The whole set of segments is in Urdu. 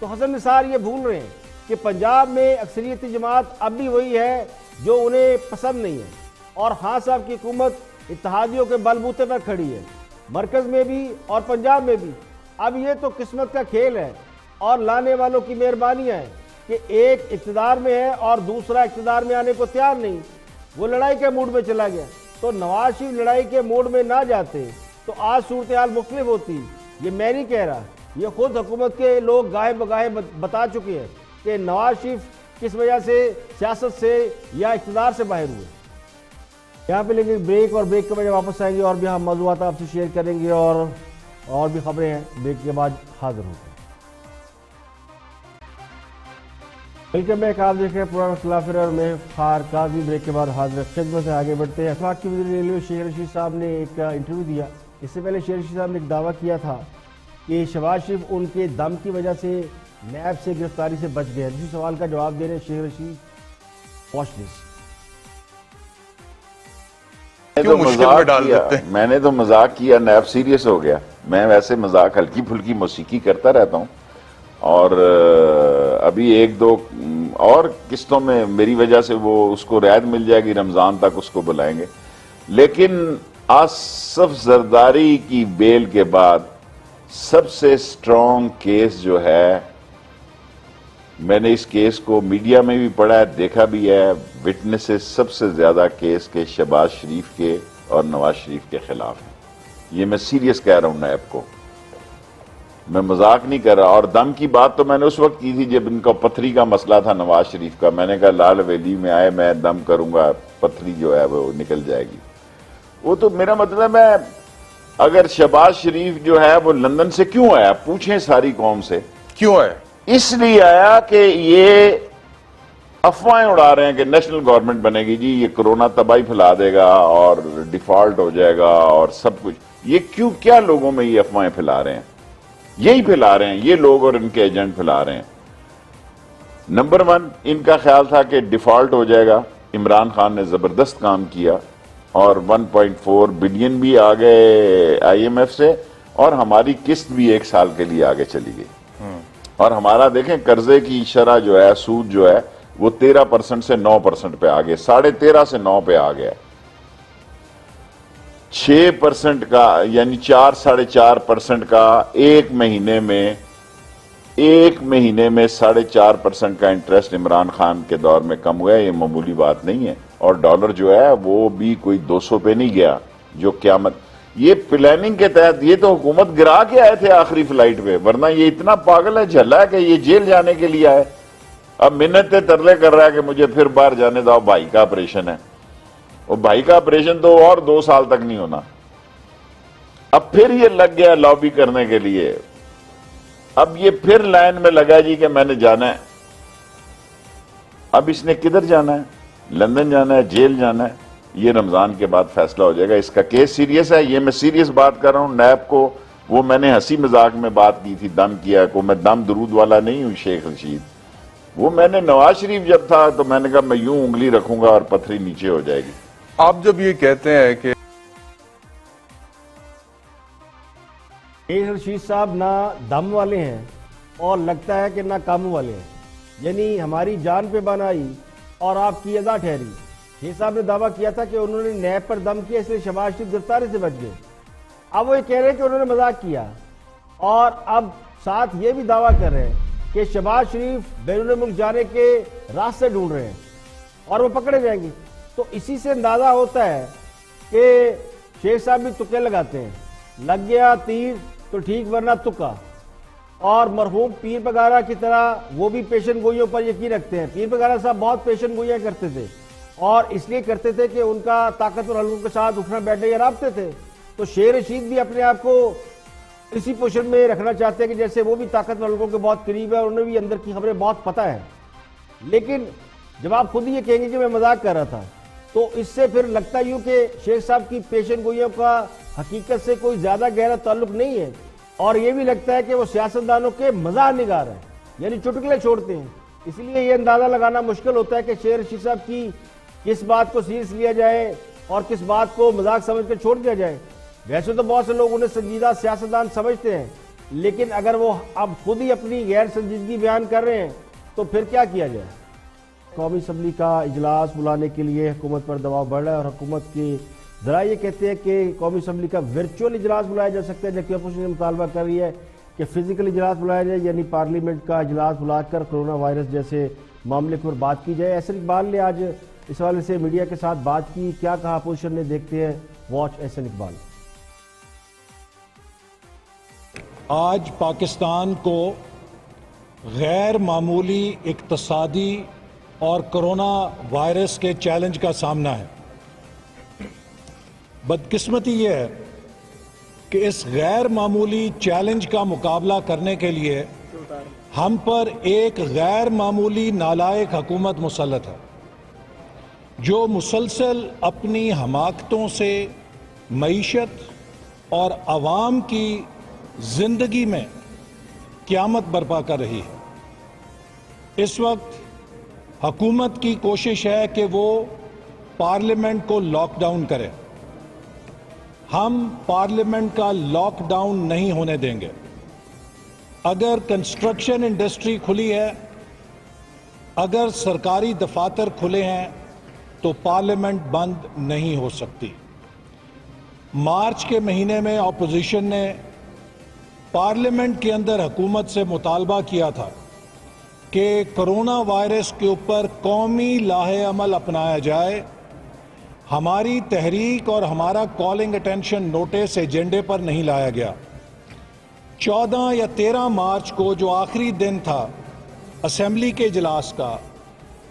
تو حسن نثار یہ بھول رہے ہیں کہ پنجاب میں اکثریتی جماعت اب بھی وہی ہے جو انہیں پسند نہیں ہے، اور خان صاحب کی حکومت اتحادیوں کے بل بوتے پر کھڑی ہے، مرکز میں بھی اور پنجاب میں بھی۔ اب یہ تو قسمت کا کھیل ہے اور لانے والوں کی مہربانیاں ہیں کہ ایک اقتدار میں ہے اور دوسرا اقتدار میں آنے کو تیار نہیں، وہ لڑائی کے موڈ میں چلا گیا۔ تو نواز شریف لڑائی کے موڈ میں نہ جاتے تو آج صورتحال مختلف ہوتی۔ یہ میں نہیں کہہ رہا، یہ خود حکومت کے لوگ گاہے بگاہے بتا چکے ہیں کہ نواز شریف کس وجہ سے سیاست سے یا اقتدار سے باہر ہوئے۔ یہاں پہ لیکن بریک، اور بریک کے بعد واپس آئیں گے اور بھی ہم موضوعات آپ سے شیئر کریں گے اور بھی خبریں ہیں۔ بریک کے بعد حاضر ہوتے ہیں۔ ویلکم بیک، آپ دیکھ رہے ہیں پروگرام خلافر اور میں فار قاضی۔ بریک کے بعد حاضر خدمت سے آگے بڑھتے ہیں۔ افاق کے وزیر ریلوے شیخ رشید صاحب نے ایک انٹرویو دیا۔ اس سے پہلے شیخ رشید صاحب نے ایک دعویٰ کیا تھا کہ شہباز شریف ان کے دم کی وجہ سے نیب سے گرفتاری سے بچ گئے۔ اسی سوال کا جواب دے رہے ہیں شیخ رشید۔ Watch this. میں نے تو مذاق کیا، نیب سیریس ہو گیا۔ میں ویسے مذاق ہلکی پھلکی موسیقی کرتا رہتا ہوں، اور ابھی ایک دو اور قسطوں میں میری وجہ سے وہ اس کو رعایت مل جائے گی، رمضان تک اس کو بلائیں گے۔ لیکن آصف زرداری کی بیل کے بعد سب سے سٹرونگ کیس جو ہے، میں نے اس کیس کو میڈیا میں بھی پڑھا ہے، دیکھا بھی ہے، وٹنسز سب سے زیادہ کیس کے شہباز شریف کے اور نواز شریف کے خلاف ہیں۔ یہ میں سیریس کہہ رہا ہوں نیب کو، میں مذاق نہیں کر رہا۔ اور دم کی بات تو میں نے اس وقت کی تھی جب ان کا پتھری کا مسئلہ تھا نواز شریف کا۔ میں نے کہا لال ویلی میں آئے میں دم کروں گا، پتھری جو ہے وہ نکل جائے گی۔ وہ تو میرا مطلب ہے، اگر شہباز شریف جو ہے وہ لندن سے کیوں آیا، پوچھیں ساری قوم سے کیوں آیا؟ اس لیے آیا کہ یہ افواہیں اڑا رہے ہیں کہ نیشنل گورنمنٹ بنے گی، جی یہ کرونا تباہی پھیلا دے گا اور ڈیفالٹ ہو جائے گا اور سب کچھ۔ یہ کیوں، کیا لوگوں میں یہ افواہیں پھیلا رہے ہیں؟ یہی پھیلا رہے ہیں یہ لوگ اور ان کے ایجنٹ پھیلا رہے ہیں۔ نمبر 1 ان کا خیال تھا کہ ڈیفالٹ ہو جائے گا۔ عمران خان نے زبردست کام کیا اور 1.4 بلین بھی آ گئے آئی ایم ایف سے، اور ہماری قسط بھی 1 سال کے لیے آگے چلی گئی۔ اور ہمارا دیکھیں قرضے کی شرح جو ہے، سود جو ہے وہ 13% سے 9% پہ آ گئے، 13.5 سے 9 پہ آ گیا۔ 6% کا یعنی 4.5% کا ایک مہینے میں 4.5% کا انٹرسٹ عمران خان کے دور میں کم ہوا ہے۔ یہ معمولی بات نہیں ہے۔ اور ڈالر جو ہے وہ بھی کوئی 200 پہ نہیں گیا، جو قیامت۔ یہ پلاننگ کے تحت، یہ تو حکومت گرا کے آئے تھے آخری فلائٹ پہ، ورنہ یہ اتنا پاگل ہے، جھلا ہے کہ یہ جیل جانے کے لیے آئے۔ اب منتیں ترلے کر رہا ہے کہ مجھے پھر باہر جانے دو، بھائی کا آپریشن ہے۔ اور بھائی کا آپریشن تو اور 2 سال تک نہیں ہونا۔ اب پھر یہ لگ گیا لابی کرنے کے لیے، اب یہ پھر لائن میں لگا جی کہ میں نے جانا ہے۔ اب اس نے کدھر جانا ہے؟ لندن جانا ہے، جیل جانا ہے۔ یہ رمضان کے بعد فیصلہ ہو جائے گا۔ اس کا کیس سیریس ہے، یہ میں سیریس بات کر رہا ہوں۔ نیب کو وہ میں نے ہنسی مذاق میں بات کی تھی، دم کیا کو، میں دم درود والا نہیں ہوں شیخ رشید۔ وہ میں نے نواز شریف جب تھا تو میں نے کہا میں یوں انگلی رکھوں گا اور پتھری نیچے ہو جائے گی۔ آپ جب یہ کہتے ہیں کہ شیخ رشید صاحب نہ دم والے ہیں اور لگتا ہے کہ نہ کام والے ہیں، یعنی ہماری جان پہ بنائی اور آپ کی ادا ٹھہری۔ شیخ صاحب نے دعویٰ کیا تھا کہ انہوں نے نیب پر دم کیا اس لیے شہباز شریف گرفتاری سے بچ گئے۔ اب وہ یہ کہہ رہے ہیں کہ انہوں نے مذاق کیا، اور اب ساتھ یہ بھی دعویٰ کر رہے ہیں کہ شہباز شریف بیرون ملک جانے کے راستے ڈھونڈ رہے ہیں اور وہ پکڑے جائیں گے۔ تو اسی سے اندازہ ہوتا ہے کہ شیخ صاحب بھی تکے لگاتے ہیں، لگ گیا تیر تو ٹھیک ورنہ تکا۔ اور مرحوم پیر پگارا کی طرح وہ بھی پیشن گوئیوں پر یقین رکھتے ہیں۔ پیر پگارا صاحب بہت پیشن گوئیاں کرتے تھے، اور اس لیے کرتے تھے کہ ان کا طاقتور حلقوں کے ساتھ اٹھنا بیٹھنا یا رابطے تھے۔ تو شیخ رشید بھی اپنے آپ کو اسی پوزیشن میں رکھنا چاہتے ہیں کہ جیسے وہ بھی طاقتور حلقوں کے بہت قریب ہے اور انہیں بھی اندر کی خبریں بہت پتہ ہے۔ لیکن جب آپ خود ہی یہ کہیں گے کہ میں مذاق کر رہا تھا، تو اس سے پھر لگتا یوں کہ شیخ صاحب کی پیشن گوئیوں کا حقیقت سے کوئی زیادہ گہرا تعلق نہیں ہے، اور یہ بھی لگتا ہے کہ وہ سیاستدانوں کے مزاح نگار ہیں، یعنی چٹکلے چھوڑتے ہیں۔ اس لیے یہ اندازہ لگانا مشکل ہوتا ہے کہ شیخ رشید صاحب کی کس بات کو سیریس لیا جائے اور کس بات کو مذاق سمجھ کر چھوڑ دیا جائے۔ ویسے تو بہت سے لوگ انہیں سنجیدہ سیاستدان سمجھتے ہیں، لیکن اگر وہ اب خود ہی اپنی غیر سنجیدگی بیان کر رہے ہیں تو پھر کیا کیا جائے؟ قومی اسمبلی کا اجلاس بلانے کے لیے حکومت پر دباؤ بڑھ رہا ہے، اور حکومت کے ذرائع یہ کہتے ہیں کہ قومی اسمبلی کا ورچوئل اجلاس بلایا جا سکتا ہے، جبکہ اپوزیشن مطالبہ کر رہی ہے کہ فزیکل اجلاس بلایا جائے، یعنی پارلیمنٹ کا اجلاس بلا کر کرونا وائرس جیسے معاملے پر بات کی جائے۔ احسن اقبال نے آج اس حوالے سے میڈیا کے ساتھ بات کی، کیا کہا اپوزیشن نے، دیکھتے ہیں، واچ احسن اقبال۔ آج پاکستان کو غیر معمولی اقتصادی اور کرونا وائرس کے چیلنج کا سامنا ہے۔ بدقسمتی یہ ہے کہ اس غیر معمولی چیلنج کا مقابلہ کرنے کے لیے ہم پر ایک غیر معمولی نالائق حکومت مسلط ہے، جو مسلسل اپنی حماقتوں سے معیشت اور عوام کی زندگی میں قیامت برپا کر رہی ہے۔ اس وقت حکومت کی کوشش ہے کہ وہ پارلیمنٹ کو لاک ڈاؤن کرے۔ ہم پارلیمنٹ کا لاک ڈاؤن نہیں ہونے دیں گے۔ اگر کنسٹرکشن انڈسٹری کھلی ہے، اگر سرکاری دفاتر کھلے ہیں تو پارلیمنٹ بند نہیں ہو سکتی۔ مارچ کے مہینے میں اپوزیشن نے پارلیمنٹ کے اندر حکومت سے مطالبہ کیا تھا کہ کرونا وائرس کے اوپر قومی لاہ عمل اپنایا جائے۔ ہماری تحریک اور ہمارا کالنگ اٹینشن نوٹس ایجنڈے پر نہیں لایا گیا۔ 14 یا 13 مارچ کو جو آخری دن تھا اسمبلی کے اجلاس کا،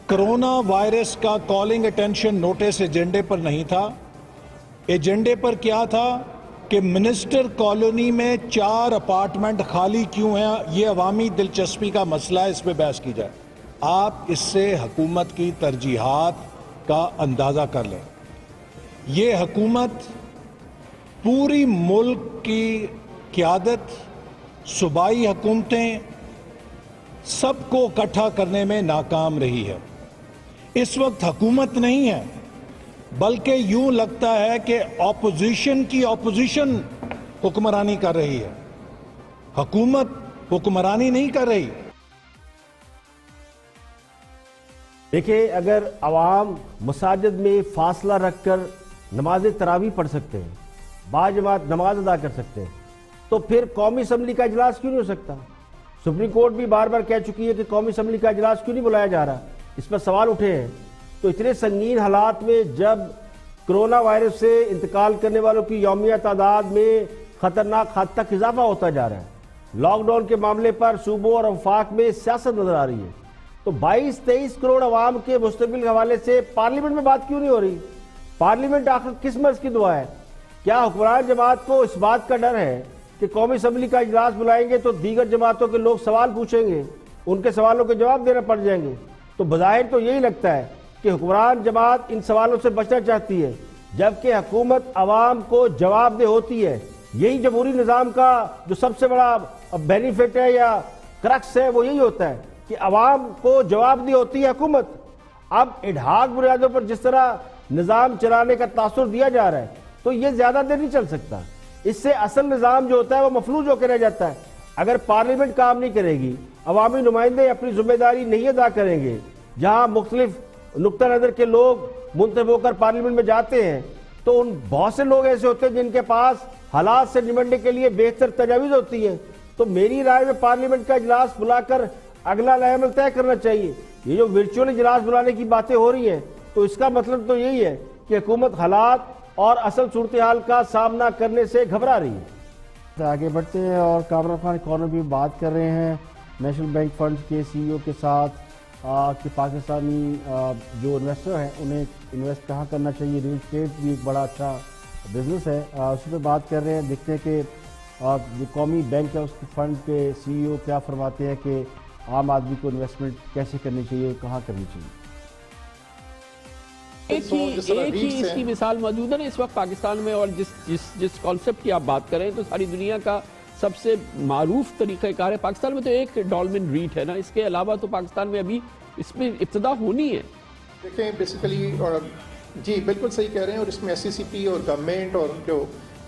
کرونا وائرس کا کالنگ اٹینشن نوٹس ایجنڈے پر نہیں تھا۔ ایجنڈے پر کیا تھا کہ منسٹر کالونی میں 4 اپارٹمنٹ خالی کیوں ہیں، یہ عوامی دلچسپی کا مسئلہ ہے، اس پہ بحث کی جائے۔ آپ اس سے حکومت کی ترجیحات کا اندازہ کر لیں۔ یہ حکومت پوری ملک کی قیادت، صوبائی حکومتیں، سب کو اکٹھا کرنے میں ناکام رہی ہے۔ اس وقت حکومت نہیں ہے، بلکہ یوں لگتا ہے کہ اپوزیشن کی اپوزیشن حکمرانی کر رہی ہے، حکومت حکمرانی نہیں کر رہی۔ دیکھیں، اگر عوام مساجد میں فاصلہ رکھ کر نماز تراویح پڑھ سکتے ہیں، باجماعت نماز ادا کر سکتے ہیں، تو پھر قومی اسمبلی کا اجلاس کیوں نہیں ہو سکتا؟ سپریم کورٹ بھی بار بار کہہ چکی ہے کہ قومی اسمبلی کا اجلاس کیوں نہیں بلایا جا رہا، اس پر سوال اٹھے ہیں۔ تو اتنے سنگین حالات میں جب کرونا وائرس سے انتقال کرنے والوں کی یومیہ تعداد میں خطرناک حد تک اضافہ ہوتا جا رہا ہے، لاک ڈاؤن کے معاملے پر صوبوں اور وفاق میں سیاست نظر آ رہی ہے، تو 22-23 کروڑ عوام کے مستقبل کے حوالے سے پارلیمنٹ میں بات کیوں نہیں ہو رہی؟ پارلیمنٹ آخر کس مرض کی دعا ہے؟ کیا حکمران جماعت کو اس بات کا ڈر ہے کہ قومی اسمبلی کا اجلاس بلائیں گے تو دیگر جماعتوں کے لوگ سوال پوچھیں گے، ان کے سوالوں کے جواب دینا پڑ جائیں گے؟ تو بظاہر تو یہی لگتا ہے کہ حکمران جماعت ان سوالوں سے بچنا چاہتی ہے، جبکہ حکومت عوام کو جواب دہ ہوتی ہے۔ یہی جمہوری نظام کا جو سب سے بڑا بینیفٹ ہے یا کرکس ہے، وہ یہی ہوتا ہے کہ عوام کو جواب دہ ہوتی ہے حکومت۔ اب اڈھاگ بنیادوں پر جس طرح نظام چلانے کا تاثر دیا جا رہا ہے تو یہ زیادہ دیر نہیں چل سکتا، اس سے اصل نظام جو ہوتا ہے وہ مفلوج ہو کے رہ جاتا ہے۔ اگر پارلیمنٹ کام نہیں کرے گی، عوامی نمائندے اپنی ذمہ داری نہیں ادا کریں گے، جہاں مختلف نقطہ نظر کے لوگ منتخب ہو کر پارلیمنٹ میں جاتے ہیں تو ان بہت سے لوگ ایسے ہوتے ہیں جن کے پاس حالات سے نمٹنے کے لیے بہتر تجاویز ہوتی ہیں۔ تو میری رائے میں پارلیمنٹ کا اجلاس بلا کر اگلا لاہ عمل طے کرنا چاہیے۔ یہ جو ورچوئل اجلاس بلانے کی باتیں ہو رہی ہیں تو اس کا مطلب تو یہی ہے کہ حکومت حالات اور اصل صورتحال کا سامنا کرنے سے گھبرا رہی ہے۔ آگے بڑھتے ہیں اور کامران خان کارنر بھی بات کر رہے ہیں نیشنل بینک فنڈ کے سی او کے ساتھ کہ پاکستانی جو انویسٹر ہیں انہیں انویسٹ کہاں کرنا چاہیے۔ ریل اسٹیٹ بھی ایک بڑا اچھا بزنس ہے، اسی پہ بات کر رہے ہیں۔ دیکھتے ہیں کہ جو قومی بینک ہے اس کے فنڈ کے سی او کیا فرماتے ہیں کہ عام آدمی کو انویسٹمنٹ کیسے کرنی چاہیے، کہاں کرنی چاہیے۔ ایک ہی اس کی مثال موجود ہے نا اس وقت پاکستان میں، اور جس کانسیپٹ کی آپ بات کریں تو ساری دنیا کا سب سے معروف طریقہ کار ہے۔ پاکستان میں تو ایک ڈالمن ریٹ ہے نا، اس کے علاوہ تو پاکستان میں ابھی اس میں ابتدا ہونی ہے۔ دیکھیں بیسیکلی، اور جی بالکل صحیح کہہ رہے ہیں، اور اس میں ایس سی سی پی اور گورنمنٹ اور جو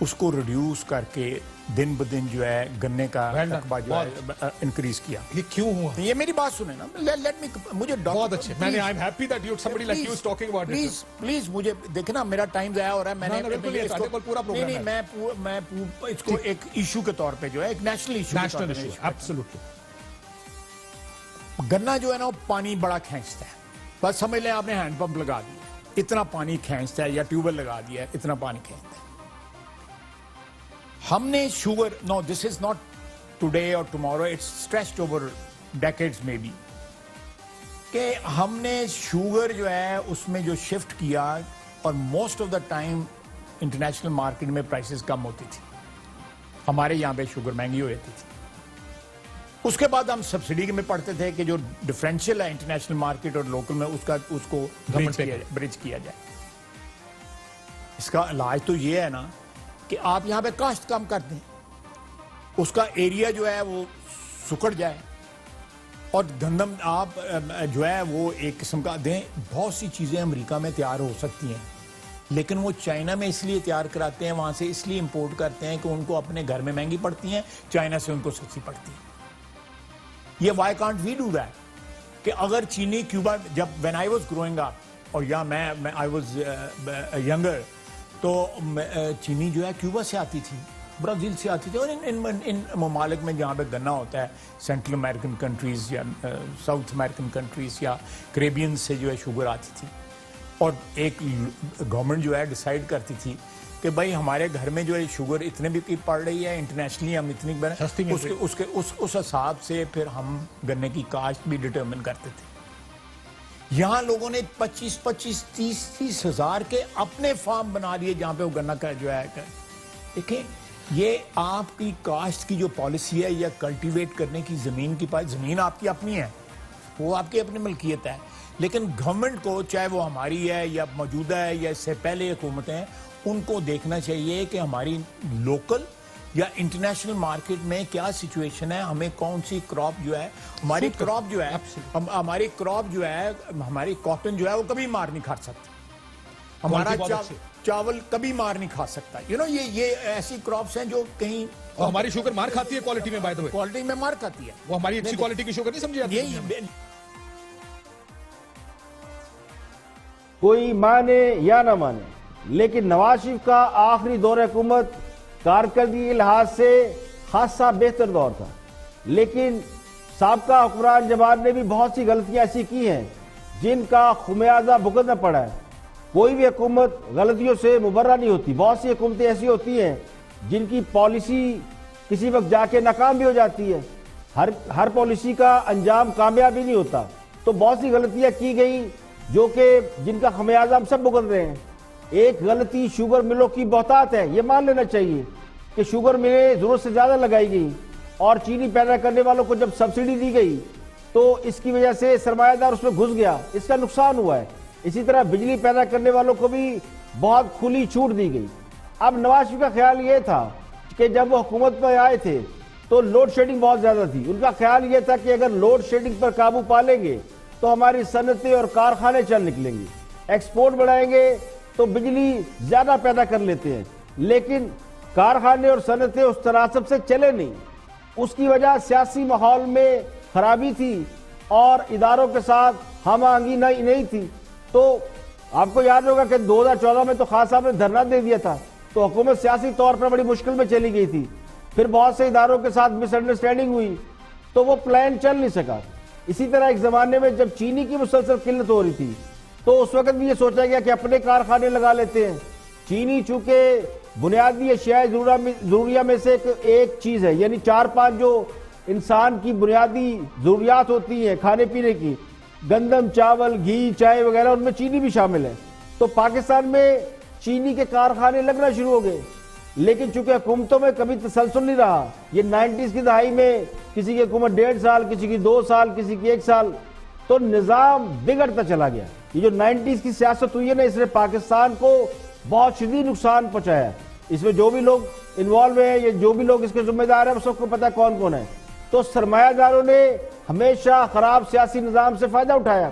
اس کو ریڈیوس کر کے دن بدن جو ہے گنے کا رقبہ جو ہے انکریز کیا. یہ کیوں ہوا؟ یہ میری بات سنیں نا, لیٹ می, مجھے بہت اچھے, میں نے I am happy that you somebody like you is talking about it. Please مجھے دیکھنا, میرا ٹائم ضائع ہو رہا ہے. میں نے پورا پروگرام میں اس کو ایک ایشو کے طور پہ جو ہے, ایک نیشنل ایشو, ایبسولوٹلی. گنا جو ہے نا وہ پانی بڑا کھینچتا ہے. بس سمجھ لیں آپ نے ہینڈ پمپ لگا دیا, اتنا پانی کھینچتا ہے, یا ٹیوب ویل لگا دیا ہے, اتنا پانی کھینچتا ہے. ہم نے sugar, no this is not today اور tomorrow, it's stretched over decades میں بھی, کہ ہم نے شوگر جو ہے اس میں جو شفٹ کیا, اور most of the time international market میں پرائسز کم ہوتی تھی, ہمارے یہاں پہ شوگر مہنگی ہو جاتی تھی. اس کے بعد ہم سبسڈی میں پڑھتے تھے کہ جو ڈفرینشیل ہے انٹرنیشنل مارکیٹ اور لوکل میں, اس کو برج کیا جائے. اس کا علاج تو یہ ہے نا کہ آپ یہاں پہ کاشت کم کر دیں, اس کا ایریا جو ہے وہ سکڑ جائے, اور گندم آپ جو ہے وہ ایک قسم کا دیں. بہت سی چیزیں امریکہ میں تیار ہو سکتی ہیں, لیکن وہ چائنا میں اس لیے تیار کراتے ہیں, وہاں سے اس لیے امپورٹ کرتے ہیں کہ ان کو اپنے گھر میں مہنگی پڑتی ہیں, چائنا سے ان کو سستی پڑتی ہے. یہ why can't we do that, کہ اگر چینی کیوبا, جب when I was growing up, اور یا میں آئی واز ینگر, تو چینی جو ہے کیوبا سے آتی تھی, برازیل سے آتی تھی, اور ان ممالک میں جہاں پہ گنا ہوتا ہے, سینٹرل امریکن کنٹریز یا ساؤتھ امریکن کنٹریز یا کریبین سے جو ہے شوگر آتی تھی. اور ایک گورنمنٹ جو ہے ڈیسائیڈ کرتی تھی کہ بھائی ہمارے گھر میں جو ہے شوگر اتنے بھی کی پڑ رہی ہے, انٹرنیشنلی ہم اتنی اس حساب سے پھر ہم گنے کی کاشت بھی ڈٹرمن کرتے تھے. یہاں لوگوں نے 25-30 ہزار کے اپنے فارم بنا لیے جہاں پہ وہ گنا کا جو ہے. دیکھیں, یہ آپ کی کاشت کی جو پالیسی ہے, یا کلٹیویٹ کرنے کی زمین کی زمین آپ کی اپنی ہے, وہ آپ کی اپنی ملکیت ہے, لیکن گورنمنٹ کو, چاہے وہ ہماری ہے یا موجودہ ہے یا اس سے پہلے حکومتیں ہیں, ان کو دیکھنا چاہیے کہ ہماری لوکل یا انٹرنیشنل مارکیٹ میں کیا سچویشن ہے, ہمیں کون سی کراپ جو ہے, ہماری کراپ جو ہے, ہماری کاٹن جو ہے وہ کبھی مار نہیں کھا سکتی, ہمارا چاول کبھی مار نہیں کھا سکتا. یہ ایسی کراپس ہیں جو کہیں, ہماری شوگر مار کھاتی ہے کوالٹی میں, بائی دی وے کوالٹی میں مار کھاتی ہے, وہ ہماری اچھی کوالٹی کی شوگر نہیں سمجھی جاتی. کوئی مانے یا نہ مانے, لیکن نواز شریف کا آخری دور حکومت کارکردگی کے لحاظ سے خاصا بہتر دور تھا, لیکن سابقہ حکمران جماعت نے بھی بہت سی غلطیاں ایسی کی ہیں جن کا خمیازہ بھگتنا پڑا ہے. کوئی بھی حکومت غلطیوں سے مبرہ نہیں ہوتی. بہت سی حکومتیں ایسی ہوتی ہیں جن کی پالیسی کسی وقت جا کے ناکام بھی ہو جاتی ہے, ہر پالیسی کا انجام کامیاب بھی نہیں ہوتا. تو بہت سی غلطیاں کی گئی جو کہ جن کا خمیازہ ہم سب بھگت رہے ہیں. ایک غلطی شوگر ملوں کی بہتات ہے, یہ مان لینا چاہیے کہ شوگر ملیں ضرورت سے زیادہ لگائی گئی, اور چینی پیدا کرنے والوں کو جب سبسڈی دی گئی تو اس کی وجہ سے سرمایہ دار اس میں گھس گیا, اس کا نقصان ہوا ہے. اسی طرح بجلی پیدا کرنے والوں کو بھی بہت کھلی چھوٹ دی گئی. اب نواز شریف کا خیال یہ تھا کہ جب وہ حکومت میں آئے تھے تو لوڈ شیڈنگ بہت زیادہ تھی. ان کا خیال یہ تھا کہ اگر لوڈ شیڈنگ پر قابو پا لیں گے تو ہماری صنعتیں اور کارخانے چل نکلیں گے, ایکسپورٹ بڑھائیں گے تو بجلی زیادہ پیدا کر لیتے ہیں. لیکن کارخانے اور صنعتیں اس تناسب سے چلے نہیں. اس کی وجہ سیاسی ماحول میں خرابی تھی اور اداروں کے ساتھ ہم آہنگی نہیں تھی. تو آپ کو یاد ہوگا کہ 2014 میں تو خان صاحب نے دھرنا دے دیا تھا, تو حکومت سیاسی طور پر بڑی مشکل میں چلی گئی تھی. پھر بہت سے اداروں کے ساتھ مس انڈرسٹینڈنگ ہوئی تو وہ پلان چل نہیں سکا. اسی طرح ایک زمانے میں جب چینی کی مسلسل قلت ہو رہی تھی تو اس وقت بھی یہ سوچا گیا کہ اپنے کارخانے لگا لیتے ہیں. چینی چونکہ بنیادی اشیاء ضروریہ میں سے ایک چیز ہے, یعنی 4-5 جو انسان کی بنیادی ضروریات ہوتی ہیں کھانے پینے کی, گندم, چاول, گھی, چائے وغیرہ, ان میں چینی بھی شامل ہے. تو پاکستان میں چینی کے کارخانے لگنا شروع ہو گئے, لیکن چونکہ حکومتوں میں کبھی تسلسل نہیں رہا. یہ 90s کی دہائی میں کسی کی حکومت 1.5 سال, کسی کی 2 سال, کسی کی 1 سال, تو نظام بگڑتا چلا گیا. یہ جو 90s کی سیاست ہوئی ہے نا, اس نے پاکستان کو بہت شدید نقصان پہنچایا ہے. اس میں جو بھی لوگ انوالو ہیں یا جو بھی لوگ اس کے ذمہ دار ہیں, سب کو پتہ ہے کون کون ہے. تو سرمایہ داروں نے ہمیشہ خراب سیاسی نظام سے فائدہ اٹھایا.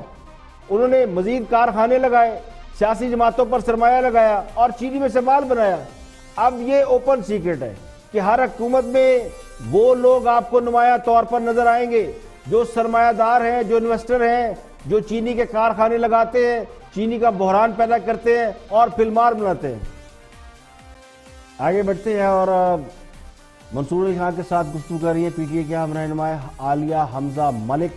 انہوں نے مزید کارخانے لگائے, سیاسی جماعتوں پر سرمایہ لگایا اور چینی میں سے مال بنایا. اب یہ اوپن سیکرٹ ہے کہ ہر حکومت میں وہ لوگ آپ کو نمایاں طور پر نظر آئیں گے جو سرمایہ دار ہیں, جو انویسٹر ہیں, جو چینی کے کارخانے لگاتے ہیں, چینی کا بحران پیدا کرتے ہیں اور فلمار بناتے ہیں. آگے بڑھتے ہیں اور منصور علی خان کے ساتھ گفتگو کر رہی ہے پی ٹی اے کے ہم رہنما عالیہ حمزہ ملک.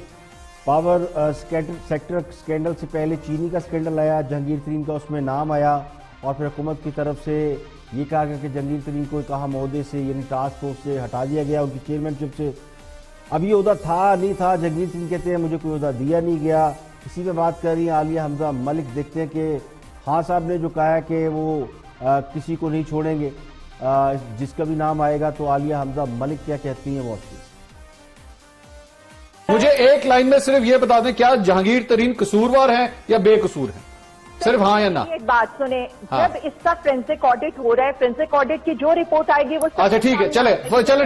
پاور سیکٹر سکینڈل سے پہلے چینی کا سکینڈل آیا, جہانگیر ترین کا اس میں نام آیا اور پھر حکومت کی طرف سے یہ کہا گیا کہ جہانگیر ترین کو ایک اہم عہدے سے یعنی ٹاسک فورس سے ہٹا دیا گیا, ان کی چیئرمین شپ سے. اب یہ عہدہ تھا نہیں تھا, جہانگیر ترین کہتے ہیں مجھے کوئی عہدہ دیا نہیں گیا. اسی پہ بات کر رہی ہیں عالیہ حمزہ ملک. دیکھتے ہیں کہ خان صاحب نے جو کہا ہے کہ وہ کسی کو نہیں چھوڑیں گے, جس کا بھی نام آئے گا. تو عالیہ حمزہ ملک کیا کہتی ہیں وہ اس مجھے ایک لائن میں صرف یہ بتا دیں, کیا جہانگیر ترین قصوروار ہیں یا بے قصور ہیں؟ صرف ہاں یا نہ. ایک بات سنیں, جب اس کا فرینسک آڈٹ ہو رہا ہے, فرینسک آڈٹ کی جو رپورٹ آئے گی وہ اچھا ٹھیک ہے, چلے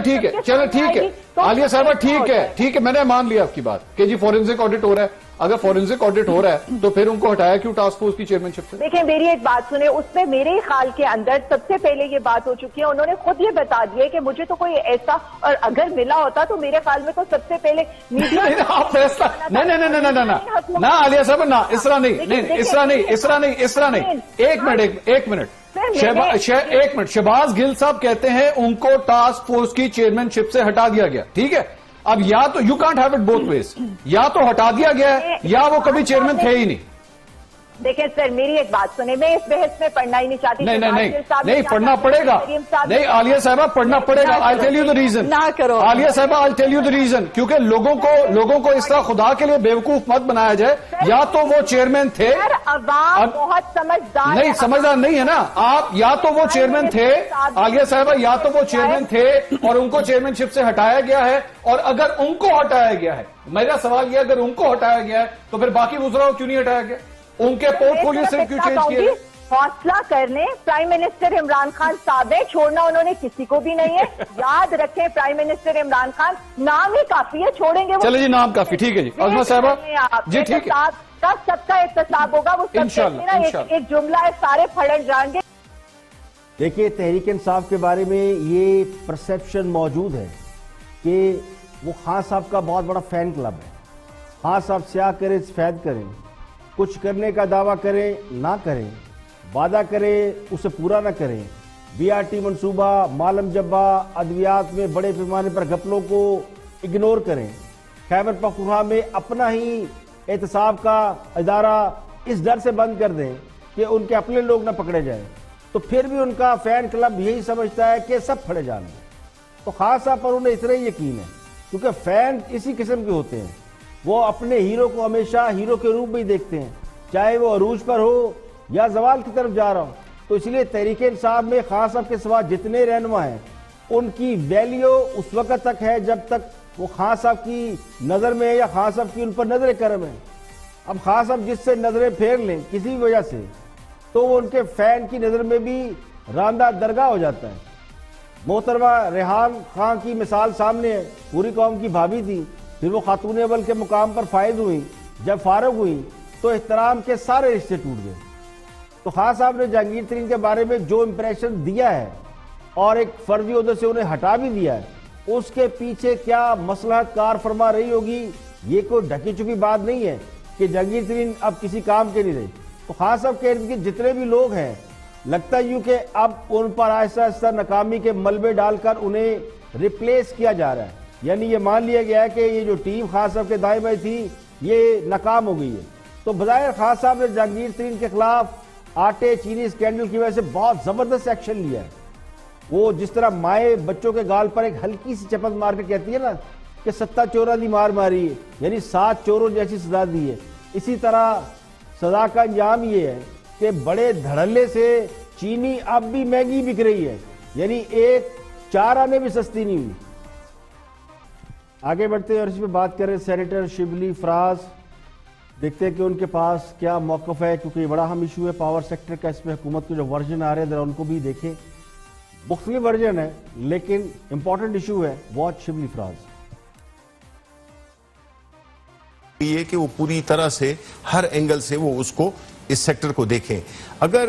ٹھیک ہے عالیہ صاحبہ, ٹھیک ہے, میں نے مان لیا آپ کی بات کہ جی فورینسک آڈٹ ہو رہا ہے. اگر فورینسک آڈٹ ہو رہا ہے تو پھر ان کو ہٹایا کیوں ٹاسک فورس کی چیئرمین شپ سے؟ دیکھیں میری ایک بات سنیں, اس میں میرے خیال کے اندر سب سے پہلے یہ بات ہو چکی ہے, انہوں نے خود یہ بتا دیا کہ مجھے تو کوئی ایسا, اور اگر ملا ہوتا تو میرے خیال میں تو سب سے پہلے میڈیا آپ فیصلہ نہ عالیہ صاحب نہ, اس طرح نہیں. ایک منٹ, شہباز گل صاحب کہتے ہیں ان کو ٹاسک فورس کی چیئرمین شپ سے ہٹا دیا گیا. ٹھیک ہے, اب یا تو you can't have it both ways, یا تو ہٹا دیا گیا ہے یا وہ کبھی چیئرمین تھے ہی نہیں. دیکھیں سر میری ایک بات سنیں, میں اس بحث میں پڑھنا ہی نہیں چاہتی. نہیں پڑھنا پڑے گا. نہیں عالیہ صاحبہ پڑھنا پڑے گا. I'll tell you the reason. عالیہ صاحبہ I'll tell you the reason. کیونکہ لوگوں کو اس طرح خدا کے لیے بیوقوف مت بنایا جائے. یا تو وہ چیئرمین تھے, عوام بہت سمجھدار نہیں سمجھدار نہیں ہے نا آپ, یا تو وہ چیئرمین تھے عالیہ صاحبہ, یا تو وہ چیئرمین تھے اور ان کو چیئرمین شپ سے ہٹایا گیا ہے. اور اگر ان کو ہٹایا گیا ہے, میرا سوال یہ, اگر ان کو ہٹایا گیا ہے تو پھر باقی وزراء کو کیوں نہیں ہٹایا گیا؟ ان کے پورٹ فولیو سے کیوں چینج کیے؟ حوصلہ کرنے پرائم منسٹر عمران خان صاحب ہے, چھوڑنا انہوں نے کسی کو بھی نہیں ہے. یاد رکھیں پرائم منسٹر عمران خان نام ہی کافی ہے, چھوڑیں گے. چلے جی نام کافی, ٹھیک ہے جی. عظمہ صاحبہ جی ٹھیک ہے, سب کا احتساب ہوگا, وہ ایک جملہ ہے, سارے پھڑ جائیں گے. دیکھیے تحریک انصاف کے بارے میں یہ پرسیپشن موجود ہے کہ وہ خان صاحب کا بہت بڑا فین کلب ہے. خان صاحب سیاہ کریں سفید کریں, کچھ کرنے کا دعویٰ کریں نہ کریں, وعدہ کریں اسے پورا نہ کریں, بی آر ٹی منصوبہ, مالم جبہ, ادویات میں بڑے پیمانے پر گھپلوں کو اگنور کریں, خیبر پختونخوا میں اپنا ہی احتساب کا ادارہ اس ڈر سے بند کر دیں کہ ان کے اپنے لوگ نہ پکڑے جائیں, تو پھر بھی ان کا فین کلب یہی سمجھتا ہے کہ سب پھڑے جائیں گے. تو خاص طور پر انہیں اتنا ہی یقین ہے, کیونکہ فین اسی قسم کے ہوتے ہیں, وہ اپنے ہیرو کو ہمیشہ ہیرو کے روپ میں ہی دیکھتے ہیں, چاہے وہ عروج پر ہو یا زوال کی طرف جا رہا ہو. تو اس لیے تحریک انصاف میں خان صاحب کے سوا جتنے رہنما ہیں ان کی ویلیو اس وقت تک ہے جب تک وہ خان صاحب کی نظر میں ہے یا خان صاحب کی ان پر نظر کرم ہے. اب خان صاحب جس سے نظریں پھیر لیں کسی وجہ سے تو وہ ان کے فین کی نظر میں بھی راندہ درگاہ ہو جاتا ہے. محترمہ ریحان خان کی مثال سامنے ہے, پوری قوم کی بھابھی تھی, پھر وہ خاتون اول کے مقام پر فائز ہوئی, جب فارغ ہوئی تو احترام کے سارے رشتے ٹوٹ گئے. تو خان صاحب نے جہانگیر ترین کے بارے میں جو امپریشن دیا ہے اور ایک فرضی عہدے سے انہیں ہٹا بھی دیا ہے, اس کے پیچھے کیا مصلحت کار فرما رہی ہوگی, یہ کوئی ڈھکی چھپی بات نہیں ہے کہ جہانگیر ترین اب کسی کام کے نہیں رہے. تو خان صاحب کے ارد گرد جتنے بھی لوگ ہیں لگتا یوں کہ اب ان پر آہستہ آہستہ ناکامی کے ملبے ڈال کر انہیں ریپلیس کیا جا رہا ہے. یعنی یہ مان لیا گیا ہے کہ یہ جو ٹیم خان صاحب کے دائیں بائیں تھی یہ ناکام ہو گئی ہے. تو بظاہر خان صاحب نے جہانگیر ترین کے خلاف آٹے چینی سکینڈل کی وجہ سے بہت زبردست ایکشن لیا ہے. وہ جس طرح مائیں بچوں کے گال پر ایک ہلکی سی چپت مار کے کہتی ہے نا کہ 7 چوروں دی مار ماری ہے, یعنی 7 چوروں جیسی سزا دی ہے, اسی طرح سزا کا انجام یہ ہے کہ بڑے دھڑلے سے چینی اب بھی مہنگی بک رہی ہے, یعنی ایک 4 آنے بھی سستی نہیں ہوئی. آگے بڑھتے ہیں اور اس پہ بات کریں سینیٹر شبلی فراز. دیکھتے ہیں کہ ان کے پاس کیا موقف ہے, کیونکہ یہ بڑا اہم ایشو ہے پاور سیکٹر کا. اس پہ حکومت کے جو ورژن آ رہے ہیں ذرا ان کو بھی دیکھیں, مختلف ورژن ہے لیکن امپورٹنٹ ایشو ہے. واچ شبلی فراز. یہ کہ وہ پوری طرح سے ہر اینگل سے وہ اس کو اس سیکٹر کو دیکھیں. اگر